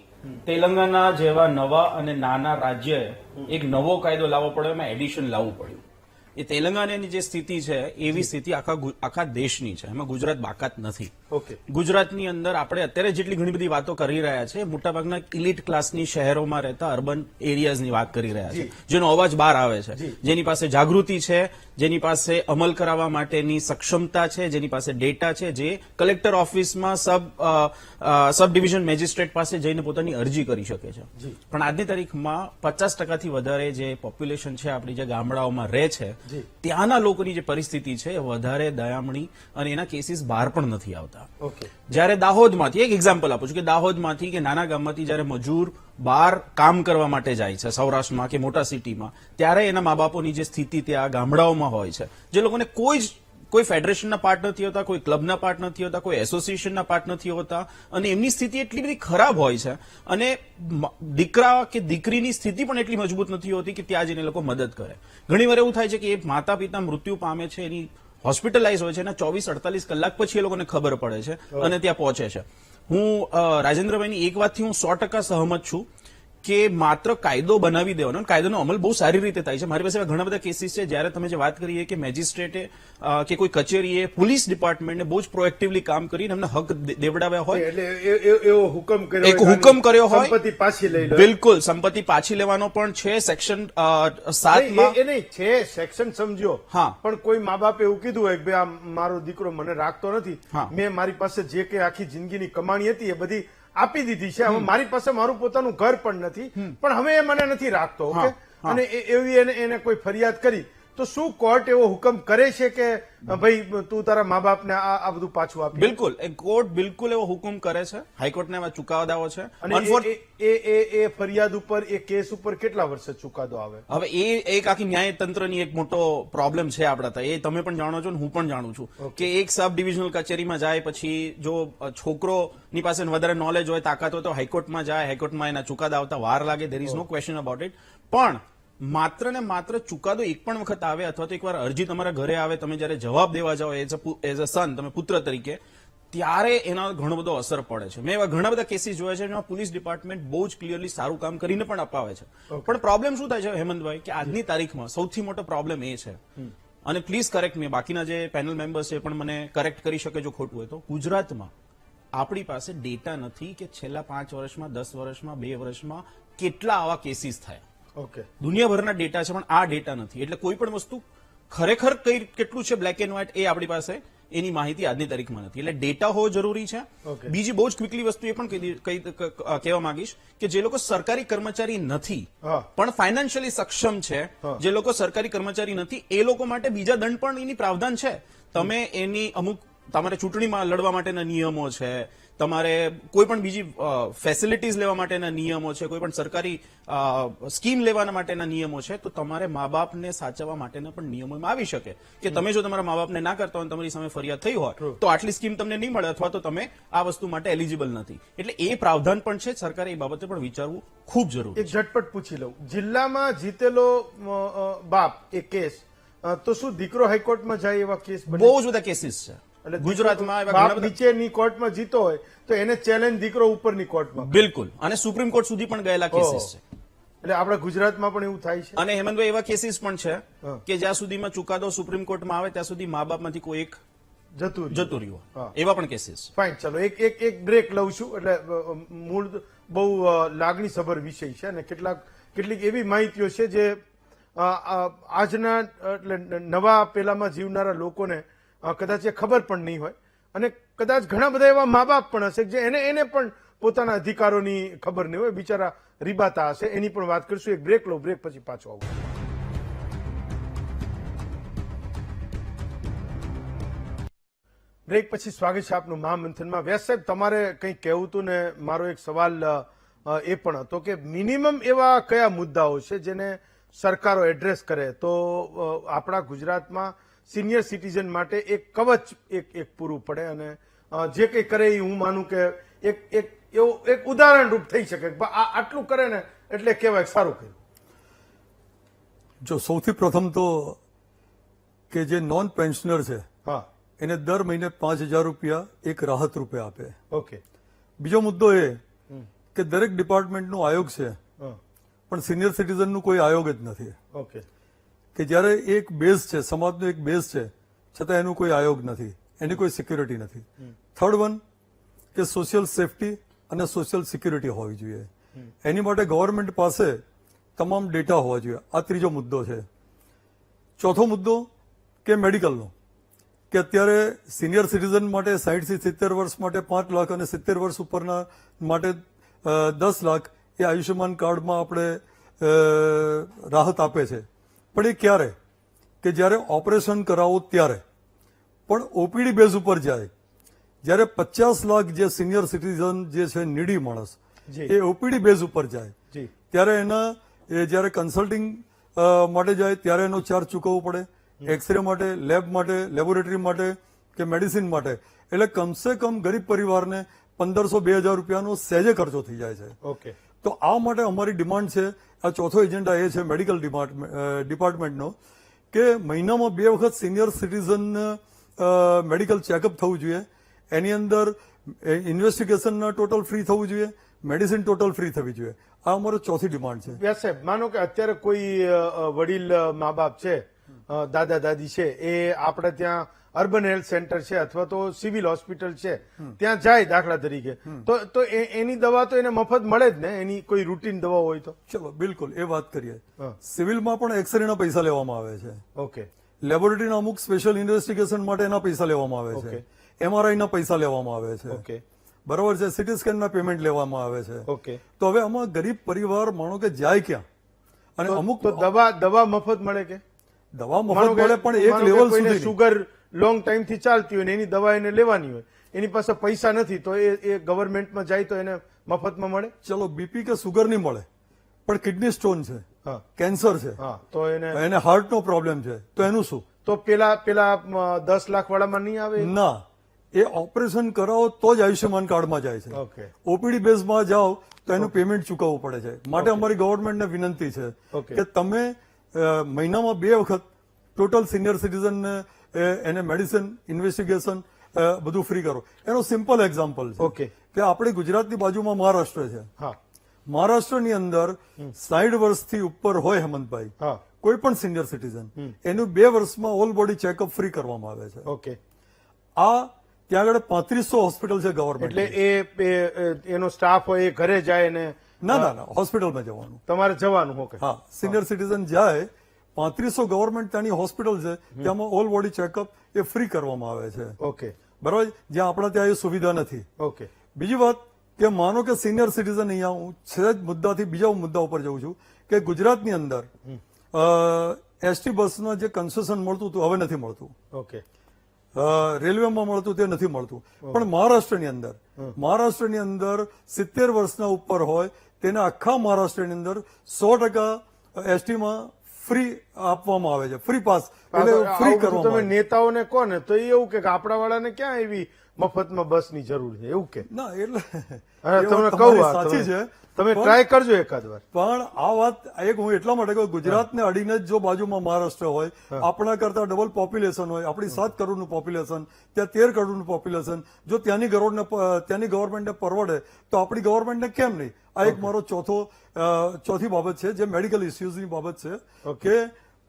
તેલંગાના જેવા નવા અને નાના રાજ્યએ એક નવો કાયદો લાવવો પડ્યો, એમાં એડિશન લાવવું પડ્યું. એ તેલંગાનાની જે સ્થિતિ છે એવી સ્થિતિ આખા દેશની છે, એમાં ગુજરાત બાકાત નથી. ઓકે. ગુજરાતની અંદર આપણે અત્યારે જેટલી ઘણી બધી વાતો કરી રહ્યા છે, મોટાભાગના ઇલીટ ક્લાસની શહેરોમાં રહેતા અર્બન એરિયાઝની વાત કરી રહ્યા છે, જેનો અવાજ બહાર આવે છે, જેની પાસે જાગૃતિ છે, જેની પાસે અમલ કરાવવા માટેની સક્ષમતા છે, જેની પાસે ડેટા છે, જે કલેક્ટર ઓફિસમાં સબ ડિવિઝન મેજિસ્ટ્રેટ પાસે જઈને પોતાની અરજી કરી શકે છે. પણ આજની તારીખમાં 50%થી વધારે જે પોપ્યુલેશન છે આપણી જે ગામડાઓમાં રહે છે, ત્યાંના લોકોની જે પરિસ્થિતિ છે એ વધારે દયામણી અને એના કેસીસ બહાર પણ નથી આવતા. જયારે દાહોદમાંથી એક એક્ઝામ્પલ આપું છું કે દાહોદમાંથી કે નાના ગામમાંથી જયારે મજૂર બહાર કામ કરવા માટે જાય છે સૌરાષ્ટ્રમાં કે મોટા સિટીમાં, ત્યારે એના મા બાપોની જે સ્થિતિ ત્યાં ગામડાઓમાં હોય છે, જે લોકોને કોઈ ફેડરેશનના પાર્ટ નથી હોતા, કોઈ ક્લબના પાર્ટ નથી હોતા, કોઈ એસોસિએશનના પાર્ટ નથી હોતા, અને એમની સ્થિતિ એટલી બધી ખરાબ હોય છે અને દીકરા કે દીકરીની સ્થિતિ પણ એટલી મજબૂત નથી હોતી કે ત્યાં જઈને લોકો મદદ કરે. ઘણીવાર એવું થાય છે કે એ માતા પિતા મૃત્યુ પામે છે, એની હોસ્પિટલાઇઝ હોય છે, એના 24-48 કલાક પછી એ લોકોને ખબર પડે છે અને ત્યાં પહોંચે છે. હું રાજેન્દ્રભાઈની એક વાતથી હું 100% સહમત છું કે માત્ર કાયદો બનાવી દેવાનો, કાયદાનો અમલ બહુ સારી રીતે થાય છે. મારી પાસે ઘણા બધા કેસીસ છે જ્યારે તમે જે વાત કરીએ કે મેજિસ્ટ્રેટે કે કોઈ કચેરીએ પોલીસ ડિપાર્ટમેન્ટને બહુ જ પ્રોએક્ટિવલી કામ કરીને એમને હક દેવડાવ્યા હોય, એટલે એવો હુકમ કર્યો હોય, સંપત્તિ પાછી લઈ લો. બિલકુલ સંપત્તિ પાછી લેવાનો પણ છે સેક્શન 7માં. એ નહીં છે સેક્શન સમજ્યો, હા, પણ કોઈ મા બાપે એવું કીધું હોય કે ભાઈ આ મારો દીકરો મને રાખતો નથી, મેં મારી પાસે જે કે આખી જિંદગીની કમાણી હતી એ બધી આપી દીધી છે, હવે મારી પાસે મારું પોતાનું ઘર પણ નથી, પણ હવે એ મને નથી રાખતો, ઓકે, અને એવી એને કોઈ ફરિયાદ કરી તો શું કોર્ટ એવો હુકમ કરે છે કે ભાઈ તું તારા મા બાપને આ બધું પાછું આપી? બિલકુલ, કોર્ટ બિલકુલ એવો હુકમ કરે છે. હાઈકોર્ટના એવા ચુકાદાઓ છે. અને એ ફરિયાદ ઉપર, એ કેસ ઉપર કેટલા વર્ષે ચુકાદો આવે? હવે એ એક આખી ન્યાયતંત્રની એક મોટો પ્રોબ્લેમ છે આપણા ત્યાં, એ તમે પણ જાણો છો ને હું પણ જાણું છું કે એક સબ ડિવિઝનલ કચેરીમાં જાય પછી જો છોકરોની પાસે વધારે નોલેજ હોય, તાકાત હોય તો હાઈકોર્ટમાં જાય, હાઈકોર્ટમાં એના ચુકાદા આવતા વાર લાગે, there is no question about it. પણ માત્ર ને માત્ર ચુકાદો એક પણ વખત આવે અથવા તો એકવાર અરજી તમારા ઘરે આવે, તમે જયારે જવાબ દેવા જાઓ એઝ અ સન, તમે પુત્ર તરીકે, ત્યારે એના ઘણો બધો અસર પડે છે. મેં એવા ઘણા બધા કેસીસ જોયા છે જેમાં પોલીસ ડિપાર્ટમેન્ટ બહુ જ ક્લિયરલી સારું કામ કરીને પણ અપાવે છે. પણ પ્રોબ્લેમ શું થાય છે હેમંતભાઈ, કે આજની તારીખમાં સૌથી મોટો પ્રોબ્લેમ એ છે, અને પ્લીઝ કરેક્ટ મી, બાકીના જે પેનલ મેમ્બર્સ છે પણ મને કરેક્ટ કરી શકે જો ખોટું હોય તો, ગુજરાતમાં આપણી પાસે ડેટા નથી કે છેલ્લા 5 વર્ષમાં, 10 વર્ષમાં, 2 વર્ષમાં કેટલા આવા કેસીસ થયા. ઓકે, દુનિયાભરના ડેટા છે પણ આ ડેટા નથી. એટલે કોઈ પણ વસ્તુ ખરેખર કેટલું છે બ્લેક એન્ડ વ્હાઇટ એ આપણી પાસે એની માહિતી આજની તારીખમાં નથી. એટલે ડેટા હોવો જરૂરી છે. બીજી બહુ જ ક્વિકલી વસ્તુ એ પણ કહેવા માંગીશ કે જે લોકો સરકારી કર્મચારી નથી પણ ફાઇનાન્શિયલી સક્ષમ છે, જે લોકો સરકારી કર્મચારી નથી એ લોકો માટે બીજા દંડ પણ એની પ્રાવધાન છે. તમે એની અમુક તમારે ચૂંટણીમાં લડવા માટેના નિયમો છે, તમારે કોઈ પણ બીજી ફેસિલિટીઝ લેવા માટેના નિયમો છે, કોઈ પણ સરકારી સ્કીમ લેવાના માટેના નિયમો છે, તો તમારે મા બાપને સાચવવા માટેના પણ નિયમોમાં આવી શકે કે તમે જો તમારા મા બાપને ના કરતા હોય, તમારી સામે ફરિયાદ થઈ હોય તો આટલી સ્કીમ તમને નહીં મળે અથવા તો તમે આ વસ્તુ માટે એલિજિબલ નથી. એટલે એ પ્રાવધાન પણ છે. સરકારે એ બાબતે પણ વિચારવું ખૂબ જરૂરી એક ઝટપટ પૂછી લઉં, જિલ્લામાં જીતેલો બાપ એ કેસ, તો શું દીકરો હાઈકોર્ટમાં જાય એવા કેસ બને? બહુ જ બધા કેસીસ છે એટલે ગુજરાતમાં. એવા બાપ ઘણા બધા- નીચેની કોર્ટમાં જીતો હોય તો એને ચેલેન્જ દીકરો ઉપરની કોર્ટમાં. બિલકુલ, અને સુપ્રીમ કોર્ટ સુધી પણ ગયેલા કેસીસ છે. એટલે આપણા ગુજરાતમાં પણ એવું થાય છે. અને હેમંતભાઈ એવા કેસીસ પણ છે કે જ્યાં સુધીમાં ચુકાદો સુપ્રીમ કોર્ટમાં આવે ત્યાં સુધી મા બાપમાંથી કોઈ એક જતું રહ્યું. એવા પણ કેસીસ. ફાઇન, ચલો એક બ્રેક લઉં છું. એટલે મૂળ બહુ લાગણીસભર વિષય છે અને કેટલીક એવી માહિતીઓ છે જે આજના એટલે નવા પેલામાં જીવનારા લોકોને કદાચ એ ખબર પણ નહીં હોય અને કદાચ ઘણા બધા એવા મા બાપ પણ હશે જે એને પણ પોતાના અધિકારોની ખબર નહીં હોય, બિચારા રીબાતા હશે. એની પણ વાત કરીશું. એક બ્રેક લો, બ્રેક પછી પાછો આવું. બ્રેક પછી સ્વાગત છે આપનું મહામંથનમાં. વ્યાસ સાહેબ, તમારે કંઈક કહેવું હતું ને મારો એક સવાલ એ પણ હતો કે મિનિમમ એવા કયા મુદ્દાઓ છે જેને સરકારો એડ્રેસ કરે તો આપણા ગુજરાતમાં સિનિયર સિટીઝન માટે એક કવચ એક પૂરું પડે અને જે કંઈ કરે એ હું માનું કે એક ઉદાહરણ રૂપ થઈ શકે. આટલું કરે ને એટલે કહેવાય સારું કર્યું. જો સૌથી પ્રથમ તો કે જે નોન પેન્શનર છે હા, એને દર મહિને 5,000 રૂપિયા એક રાહત રૂપે આપે. ઓકે. બીજો મુદ્દો એ કે દરેક ડિપાર્ટમેન્ટનો આયોગ છે, પણ સિનિયર સિટીઝનનું કોઈ આયોગ જ નથી. ઓકે. કે જ્યારે એક બેઝ છે, સમાજનો એક બેઝ છે, છતાં એનું કોઈ આયોગ નથી, એની કોઈ સિક્યુરિટી નથી. થર્ડ વન કે સોશિયલ સેફટી અને સોશિયલ સિક્યુરિટી હોવી જોઈએ. એની માટે ગવર્મેન્ટ પાસે તમામ ડેટા હોવા જોઈએ. આ ત્રીજો મુદ્દો છે. ચોથો મુદ્દો કે મેડિકલનો, કે અત્યારે સિનિયર સિટીઝન માટે 60 થી 70 વર્ષ માટે 5 લાખ અને 70 વર્ષ ઉપરના માટે 10 લાખ એ આયુષ્યમાન કાર્ડમાં આપણે રાહત આપે છે. પણ એ ક્યારે? કે જ્યારે ઓપરેશન કરાવો ત્યારે. પણ ઓપીડી બેઝ ઉપર જાય. જ્યારે 50 લાખ જે સિનિયર સિટીઝન જે છે, નીડી માણસ, એ ઓપીડી બેઝ ઉપર જાય ત્યારે એના જ્યારે કન્સલ્ટિંગ માટે જાય ત્યારે એનો ચાર્જ ચૂકવવો પડે. એક્સરે માટે, લેબ માટે, લેબોરેટરી માટે કે મેડિસિન માટે. એટલે કમસે કમ ગરીબ પરિવારને 1,500-2,000 રૂપિયાનો સહેજે ખર્ચો થઈ જાય છે. ઓકે. તો આ માટે અમારી ડિમાન્ડ છે. આ ચોથો એજન્ડા એ છે મેડિકલ ડિપાર્ટમેન્ટનો કે મહિનામાં 2 વખત સિનિયર સિટીઝન મેડિકલ ચેકઅપ થવું જોઈએ. એની અંદર ઇન્વેસ્ટિગેશનના ટોટલ ફ્રી થવું જોઈએ, મેડિસિન ટોટલ ફ્રી થવી જોઈએ. આ અમારો ચોથી ડિમાન્ડ છે. વ્યાસ સાહેબ, માનો કે અત્યારે કોઈ વડીલ મા બાપ છે, દાદા દાદી છે, એ આપણે ત્યાં અર્બન હેલ્થ સેન્ટર છે અથવા તો સિવિલ હોસ્પિટલ છે, ત્યાં જાય દાખલા તરીકે, તો એની દવા તો એને મફત મળે જ ને? એની કોઈ રૂટીન દવા હોય તો? ચલો બિલકુલ એ વાત કરીએ. સિવિલમાં પણ એક્સરેના પૈસા લેવામાં આવે છે. ઓકે. લેબોરેટરીના અમુક સ્પેશિયલ ઇન્વેસ્ટિગેશન માટે એના પૈસા લેવામાં આવે છે. એમઆરઆઈના પૈસા લેવામાં આવે છે. ઓકે. બરાબર છે. સિટી સ્કેનના પેમેન્ટ લેવામાં આવે છે. ઓકે. તો હવે આમાં ગરીબ પરિવાર માનો કે જાય ક્યાં? અને અમુક તો દવા મફત મળે કે? દવા મફત મળે પણ એક લેવલ સુધી. સુગર લોંગ ટાઈમ થી ચાલતી હોય ને એની દવા એને લેવાની હોય, એની પાસે પૈસા નથી, તો એ ગવર્મેન્ટમાં જાય તો એને મફતમાં મળે? ચલો બીપી કે સુગર નહીં મળે, પણ કિડની સ્ટોન છે, કેન્સર છે, તો એને હાર્ટનો પ્રોબ્લેમ છે, તો એનું શું? તો પેલા 10 લાખ વાળામાં નહીં આવે? ના, એ ઓપરેશન કરાવો તો જ આયુષ્યમાન કાર્ડમાં જાય છે. ઓકે. ઓપીડી બેઝમાં જાઓ તો એનું પેમેન્ટ ચૂકવવું પડે છે. માટે અમારી ગવર્મેન્ટને વિનંતી છે કે તમે મહિનામાં 2 વખત ટોટલ સિનિયર સિટીઝનને એને મેડિસિન, ઇન્વેસ્ટિગેશન બધું ફ્રી કરો. એનો સિમ્પલ એક્ઝામ્પલ છે કે આપણી ગુજરાતની બાજુમાં મહારાષ્ટ્ર છે. મહારાષ્ટ્રની અંદર 60 વર્ષથી ઉપર હોય હેમંતભાઈ, કોઈ પણ સિનિયર સિટીઝન, એનું 2 વર્ષમાં ઓલ બોડી ચેકઅપ ફ્રી કરવામાં આવે છે. ઓકે. આ ત્યાં આગળ 3500 હોસ્પિટલ છે ગવર્મેન્ટ. એટલે એનો સ્ટાફ હોય એ ઘરે જાય ને? ના, હોસ્પિટલમાં જવાનું. તમારે જવાનું? ઓકે. હા, સિનિયર સિટીઝન જાય. 3500 ગવર્મેન્ટ ત્યાંની હોસ્પિટલ છે, ત્યાંમાં ઓલ બોડી ચેકઅપ એ ફ્રી કરવામાં આવે છે. ઓકે. બરાબર. જ્યાં આપણા ત્યાં એ સુવિધા નથી. ઓકે. બીજી વાત કે માનો કે સિનિયર સિટીઝન, અહીંયા હું સહેજ મુદ્દાથી બીજા મુદ્દા ઉપર જઉં છું કે ગુજરાતની અંદર એસટી બસના જે કન્સેશન મળતું હતું હવે નથી મળતું. ઓકે. રેલવેમાં મળતું તે નથી મળતું. પણ મહારાષ્ટ્રની અંદર 70 વર્ષના ઉપર હોય તેને આખા મહારાષ્ટ્રની અંદર 100% એસટીમાં ફ્રી આપવામાં આવે છે, ફ્રી પાસ એટલે ફ્રી આવું બધું કરવામાં તમે આવે. નેતાઓને કહો ને તો એ એવું કે આપણા વાળાને ક્યાં એવી મફતમાં બસની જરૂર છે એવું કે ના એટલે અરે એ તમને વાત કહું તમારી આ સાચી તમે- છે. તમે પણ- ટ્રાય કરજો એકાદ વાર. પણ આ વાત એક હું એટલા માટે કહું, ગુજરાતને અડીને જ જો બાજુમાં મહારાષ્ટ્ર હોય, આપણા કરતા ડબલ પોપ્યુલેશન હોય, આપણી 7 કરોડનું પોપ્યુલેશન, ત્યાં 13 કરોડનું પોપ્યુલેશન, જો ત્યાંની ગવર્મેન્ટને પરવડે તો આપણી ગવર્મેન્ટને કેમ નહીં? આ એક મારો ચોથી બાબત છે જે મેડિકલ ઇસ્યુઝની બાબત છે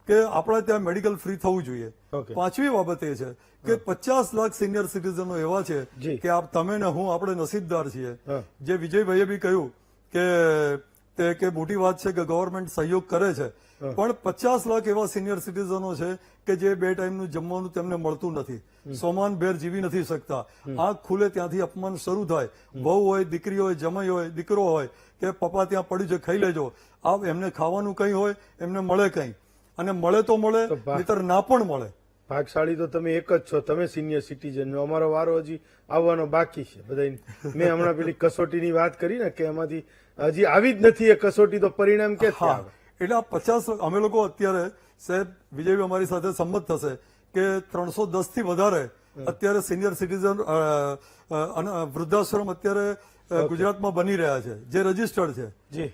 કે આપણા ત્યાં મેડિકલ ફ્રી થવું જોઈએ. Okay. 5મી બાબત એ છે કે 50 લાખ સિનિયર સિટીઝનો એવા છે જી. કે તમે ને હું આપણે નસીબદાર છીએ. હા. જે વિજયભાઈએ બી કહ્યું કે મોટી વાત છે કે ગવર્મેન્ટ સહયોગ કરે છે, પણ 50 લાખ એવા સિનિયર સિટીઝનો છે કે જે 2 ટાઈમનું જમવાનું તેમને મળતું નથી, સોમાન ભેર જીવી નથી શકતા. આંખ ખુલે ત્યાંથી અપમાન શરૂ થાય. વહુ હોય, દીકરી હોય, જમાઈ હોય, દીકરો હોય કે પપ્પા ત્યાં પડ્યું છે ખાઈ લેજો, આ એમને ખાવાનું કંઈ હોય એમને મળે કંઈ, અને મળે તો મળે, નહીતર ના પણ મળે. ભાગશાળી તો તમે એક જ છો, તમે સિનિયર સિટીઝન. અમારો વારો હજી આવવાનો બાકી છે બધા. મેં હમણાં પેલી કસોટીની વાત કરી ને કે એમાંથી હજી આવી જ નથી એ કસોટી, તો પરિણામ ક્યાંથી હા, આવે? એટલે આ 50 અમે લોકો અત્યારે સાહેબ વિજયભાઈ અમારી સાથે સંમત થશે કે 310 થી વધારે અત્યારે સિનિયર સિટીઝન વૃદ્ધાશ્રમ અત્યારે ગુજરાતમાં બની રહ્યા છે જે રજીસ્ટર્ડ છે. જી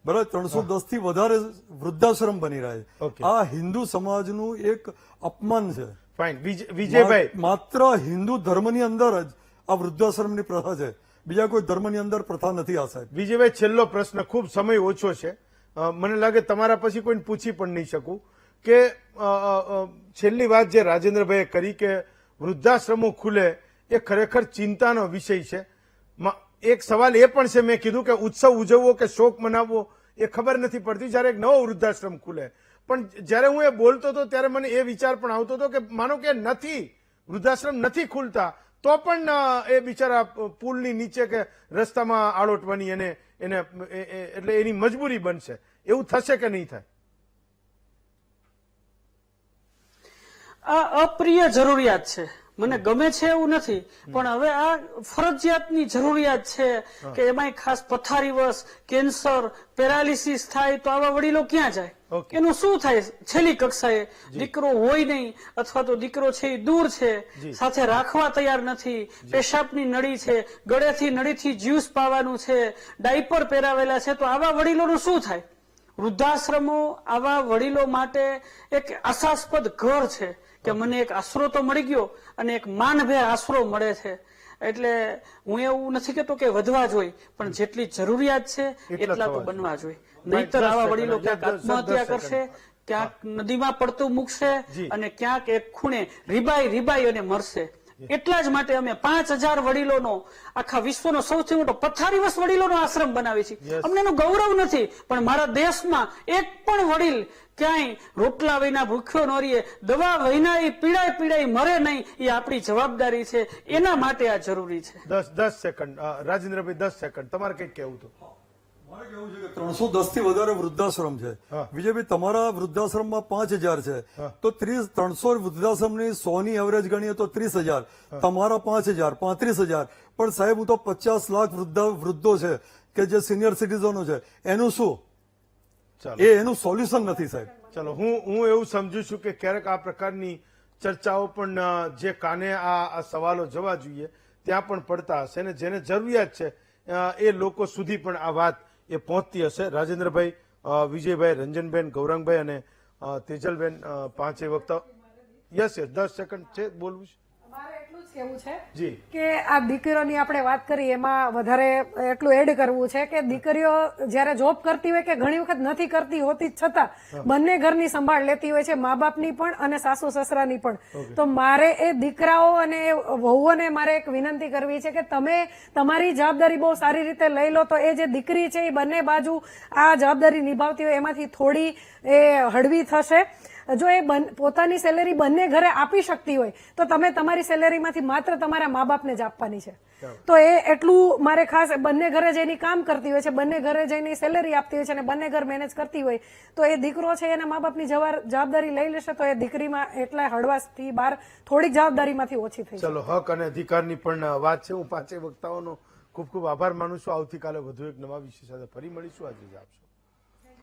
બરાબર, 310 થી વધારે વૃદ્ધાશ્રમ બની રહ્યા છે. Okay. આ હિન્દુ સમાજનું એક અપમાન છે. ફાઇન. વિજયભાઈ, માત્ર હિન્દુ ધર્મની અંદર જ આ વૃદ્ધાશ્રમની પ્રથા છે, બીજા કોઈ ધર્મની અંદર પ્રથા નથી. આ સાહેબ વિજયભાઈ, છેલ્લો પ્રશ્ન, ખૂબ સમય ઓછો છે, મને લાગે તમારા પછી કોઈને પૂછી પણ નહીં શકું કે છેલ્લી વાત જે રાજેન્દ્રભાઈએ કરી કે વૃદ્ધાશ્રમો ખુલે એ ખરેખર ચિંતાનો વિષય છે. એક સવાલ એ પણ છે, મેં કીધું કે ઉત્સવ ઉજવવો કે શોક મનાવવો એ ખબર નથી પડતી જ્યારે એક નવો વૃદ્ધાશ્રમ ખુલે. પણ જ્યારે હું એ બોલતો હતો ત્યારે મને એ વિચાર પણ આવતો હતો કે માનો કે વૃદ્ધાશ્રમ નથી ખુલતા તો પણ એ બિચારા પુલની નીચે કે રસ્તામાં આળોટ બની એને એટલે એની મજબૂરી બનશે. એવું થશે કે નહીં થાય? આ અપ્રિય જરૂરિયાત છે, મને ગમે છે એવું નથી, પણ હવે આ ફરજિયાતની જરૂરિયાત છે કે એમાંય ખાસ પથારીવશ કેન્સર, પેરાલિસિસ થાય તો આવા વડીલો ક્યાં જાય? Okay. એનું શું થાય? છેલ્લી કક્ષાએ દીકરો હોય નહીં, અથવા તો દીકરો છે એ દૂર છે, સાથે રાખવા તૈયાર નથી, પેશાબની નળી છે, ગળેથી નળીથી જ્યુસ પાવાનું છે, ડાયપર પહેરાવેલા છે, તો આવા વડીલોનું શું થાય? વૃદ્ધાશ્રમો આવા વડીલો માટે એક આશાસ્પદ ઘર છે કે મને એક આશરો તો મળી ગયો, અને એક માનભેર આશરો મળે છે. એટલે હું એવું નથી કહેતો કે વધવા જોઈએ, પણ જેટલી જરૂરિયાત છે એટલા તો બનવા જોઈએ. નહીતર આવા વડીલો ક્યાંક આત્મહત્યા કરશે, ક્યાંક નદીમાં પડતું મૂકશે, અને ક્યાંક એક ખૂણે રીબાઈ અને મરશે. એટલા જ માટે અમે 5000 વડીલોનો, આખા વિશ્વનો સૌથી મોટો પથારીવશ વડીલોનો આશ્રમ બનાવી છે. અમને એનું ગૌરવ નથી, પણ મારા દેશમાં એક પણ વડીલ ક્યાંય રોટલા વિના ભૂખ્યો ન રહે, દવા વિના એ પીડાઈ મરે નહીં, એ આપણી જવાબદારી છે. એના માટે આ જરૂરી છે. 10 સેકન્ડ રાજેન્દ્રભાઈ, 10 સેકન્ડ તમારે કંઈક કહેવું હતું? મારે કેવું છે કે 310 થી વધારે વૃદ્ધાશ્રમ છે. વિજયભાઈ, તમારા વૃદ્ધાશ્રમમાં 5000 છે, તો 300 વૃદ્ધાશ્રમની 100ની એવરેજ ગણીએ તો 30,000, તમારા 5000, 35,000. પણ સાહેબ, હું તો 50 લાખ વૃદ્ધો છે કે જે સિનિયર સિટીઝનો છે, એનું શું? એનું સોલ્યુશન નથી સાહેબ. ચલો, હું એવું સમજુ છું કે ક્યારેક આ પ્રકારની ચર્ચાઓ પણ જે કાને આ સવાલો જવા જોઈએ ત્યાં પણ પડતા હશે, અને જેને જરૂરિયાત છે એ લોકો સુધી પણ આ વાત એ પહોંચતી હશે. રાજેન્દ્રભાઈ, વિજયભાઈ, રંજનબેન, ગૌરાંગભાઈ અને તેજલબેન, 5 વખત. યસ, 10 સેકન્ડ છે, બોલવું છે. મારે એટલું જ કહેવું છે જી કે આ દીકરીઓની આપણે વાત કરી એમાં વધારે એટલું એડ કરવું છે કે દીકરીઓ જયારે જોબ કરતી હોય કે ઘણી વખત નથી કરતી હોતી છતાં બંને ઘરની સંભાળ લેતી હોય છે, મા બાપની પણ અને સાસુ સસરાની પણ. તો મારે એ દીકરાઓ અને વહુઓને મારે એક વિનંતી કરવી છે કે તમે તમારી જવાબદારી બહુ સારી રીતે લઈ લો, તો એ જે દીકરી છે એ બંને બાજુ આ જવાબદારી નિભાવતી હોય એમાંથી થોડી એ હળવી થશે. જો એ પોતાની સેલેરી બંને ઘરે આપી શકતી હોય તો તમે તમારી સેલેરીમાંથી માત્ર તમારા મા બાપને જ આપવાની છે. તો એ એટલું મારે ખાસ બંને ઘરે જઈને કામ કરતી હોય છે, બંને ઘરે જઈને સેલેરી આપતી હોય છે અને બંને ઘર મેનેજ કરતી હોય તો એ દીકરો છે એના મા બાપની જવાબદારી લઈ લેશે તો એ દીકરીમાં એટલા હળવાશથી બહાર થોડીક જવાબદારીમાંથી ઓછી થઈ. ચલો, હક અને અધિકારની પણ વાત છે. હું પાંચેય વક્તાઓનો ખૂબ ખૂબ આભાર માનું છું. આવતીકાલે વધુ એક નવા વિષય સાથે ફરી મળીશું. આજે આપશો.